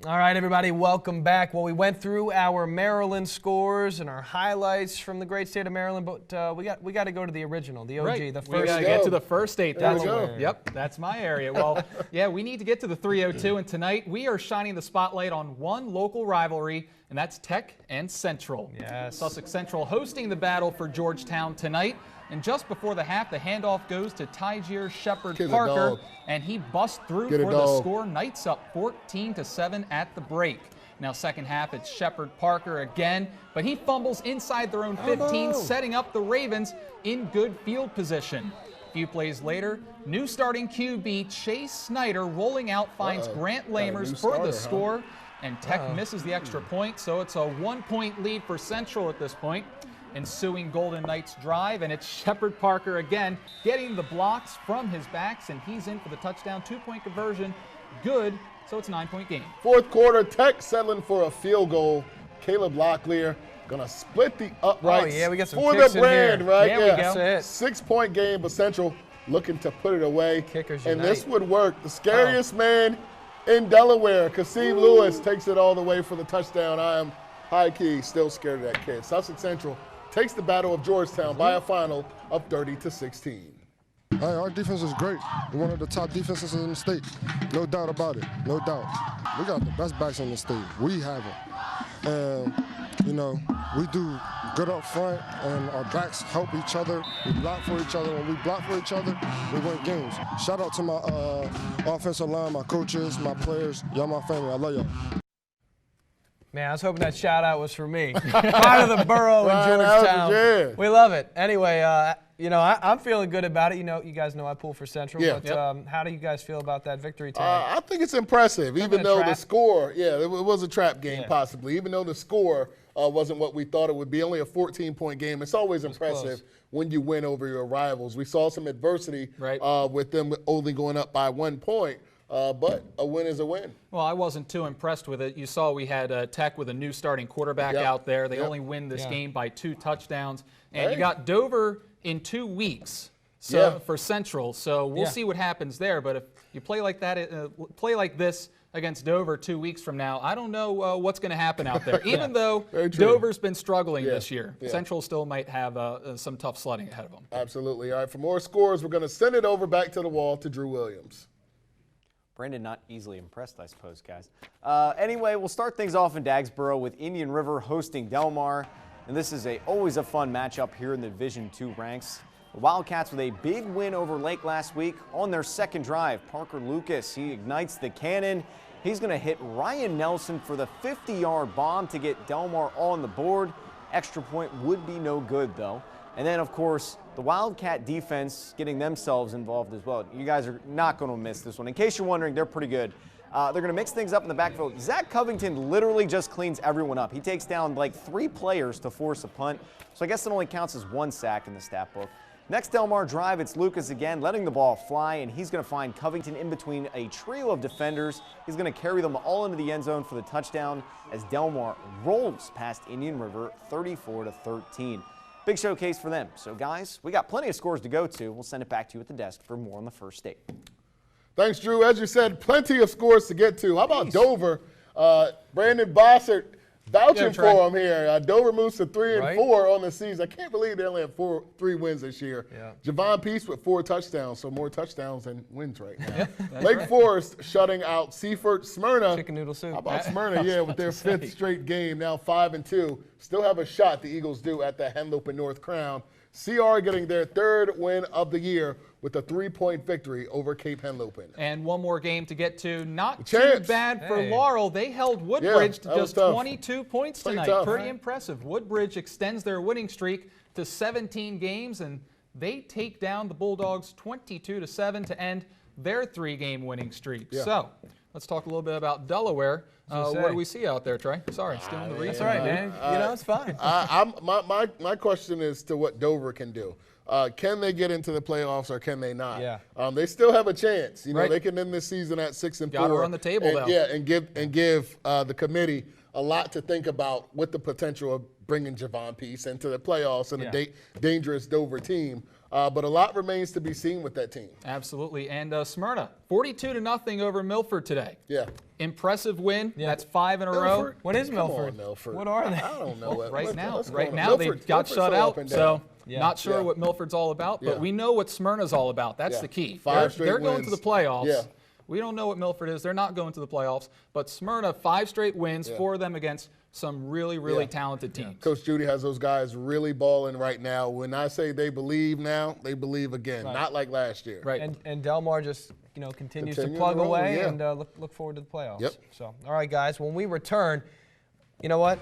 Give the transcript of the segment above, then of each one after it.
All right, everybody, welcome back. Well, we went through our Maryland scores and our highlights from the great state of Maryland, but we got to go to the original, the OG, right. the first. We got to get to the first state. Delaware. Yep, that's my area. Well, yeah, we need to get to the 302, and tonight we are shining the spotlight on one local rivalry, and that's Tech and Central. Yes. Sussex Central hosting the battle for Georgetown tonight. And just before the half, the handoff goes to Tygier Shepard Parker, and he busts through for the score. Knights up 14-7 at the break. Now, second half, it's Shepard Parker again, but he fumbles inside their own 15, setting up the Ravens in good field position. A few plays later, new starting QB Chase Snyder rolling out finds Grant Lamers for the score, and Tech misses the extra point, so it's a 1-point lead for Central at this point. Ensuing Golden Knights drive, and it's Shepard Parker again getting the blocks from his backs, and he's in for the touchdown. 2-point conversion, good, so it's a 9-point game. Fourth quarter, Tech settling for a field goal. Caleb Locklear gonna split the uprights we got some for kicks the brand, in here. right? There we go. That's it. 6-point game, but Central looking to put it away. Kickers and unite. this would work. The scariest man in Delaware, Kasim Lewis, takes it all the way for the touchdown. I am high-key still scared of that kid. Sussex Central takes the battle of Georgetown by a final of 30-16. Hey, our defense is great. We're one of the top defenses in the state. No doubt about it. No doubt. We got the best backs in the state. We have them. And, you know, we do good up front, and our backs help each other. We block for each other. When we block for each other, we win games. Shout out to my offensive line, my coaches, my players. Y'all my family. I love y'all. Man, I was hoping that shout-out was for me. Part of the borough in Georgetown. We love it. Anyway, you know, I'm feeling good about it. You know, you guys know I pull for Central. Yeah. But how do you guys feel about that victory tonight? I think it's impressive, even though the score, it was a trap game possibly. Even though the score wasn't what we thought it would be, only a 14-point game. It's always impressive when you win over your rivals. We saw some adversity with them only going up by 1 point. But a win is a win. Well, I wasn't too impressed with it. You saw we had Tech with a new starting quarterback out there. They only win this game by 2 touchdowns. And you got Dover in 2 weeks for Central. So we'll see what happens there. But if you play like that, play like this against Dover 2 weeks from now, I don't know what's going to happen out there. Even though Dover's been struggling this year, Central still might have some tough sledding ahead of them. Absolutely. All right, for more scores, we're going to send it over back to the wall to Drew Williams. Brandon, not easily impressed, I suppose, guys. Anyway, we'll start things off in Dagsboro with Indian River hosting Delmar. And this is always a fun matchup here in the Division II ranks. The Wildcats with a big win over Lake last week on their second drive. Parker Lucas, he ignites the cannon. He's going to hit Ryan Nelson for the 50-yard bomb to get Delmar on the board. Extra point would be no good, though. And then, of course, the Wildcat defense getting themselves involved as well. You guys are not going to miss this one. In case you're wondering, they're pretty good. They're going to mix things up in the backfield. Zach Covington literally just cleans everyone up. He takes down like 3 players to force a punt. So I guess it only counts as 1 sack in the stat book. Next Delmar drive, it's Lucas again, letting the ball fly, and he's going to find Covington in between a trio of defenders. He's going to carry them all into the end zone for the touchdown as Delmar rolls past Indian River 34-13. Big showcase for them. So, guys, we got plenty of scores to go to. We'll send it back to you at the desk for more on the first state. Thanks, Drew. As you said, plenty of scores to get to. How about Dover? Brandon Bossert vouching for him here. Dover moves to 3-4 on the season. I can't believe they only have 3 wins this year. Javon Peace with 4 touchdowns, so more touchdowns than wins right now. Lake Forest shutting out Seaford. Smyrna. Chicken noodle soup. How about Smyrna? With their 5th straight game, now 5-2. Still have a shot, the Eagles do, at the Henlopen North Crown. CR getting their 3rd win of the year with a 3-point victory over Cape Henlopen. And one more game to get to. Not too bad for Laurel. They held Woodbridge to just 22 points tonight. Pretty impressive. Woodbridge extends their winning streak to 17 games, and they take down the Bulldogs 22-7 to end their 3-game winning streak. So let's talk a little bit about Delaware. What do we see out there, Trey? Sorry, still in the read. That's all right, man. You know, it's fine. My question is to what Dover can do. Can they get into the playoffs or can they not? They still have a chance. You know, they can end this season at 6-4. Got to run the table, though. Yeah, and give the committee a lot to think about with the potential of bringing Javon Peace into the playoffs and a dangerous Dover team. But a lot remains to be seen with that team. Absolutely. And Smyrna, 42-0 over Milford today. Yeah. Impressive win. Yeah. That's 5 in a row. What is Milford? Come on, Milford? What are they? I don't know. Well, right now they got shut out. So not sure what Milford's all about, but we know what Smyrna's all about. That's the key. They're going to the playoffs. Yeah. We don't know what Milford is. They're not going to the playoffs. But Smyrna, 5 straight wins, 4 of them against some really, really talented teams. Coach Judy has those guys really balling right now. When I say they believe now, they believe again. Not like last year. Right. And Delmar just continues to plug away and look forward to the playoffs. Yep. So, all right, guys, when we return, you know what?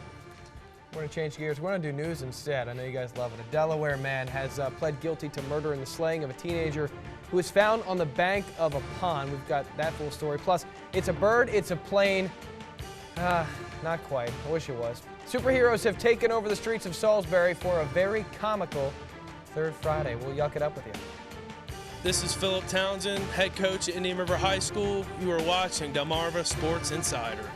We're going to change gears. We're going to do news instead. I know you guys love it. A Delaware man has pled guilty to murder and the slaying of a teenager who was found on the bank of a pond. We've got that full story. Plus, it's a bird, it's a plane. Not quite. I wish it was. Superheroes have taken over the streets of Salisbury for a very comical Third Friday. We'll yuck it up with you. This is Philip Townsend, head coach at Indian River High School. You are watching Delmarva Sports Insider.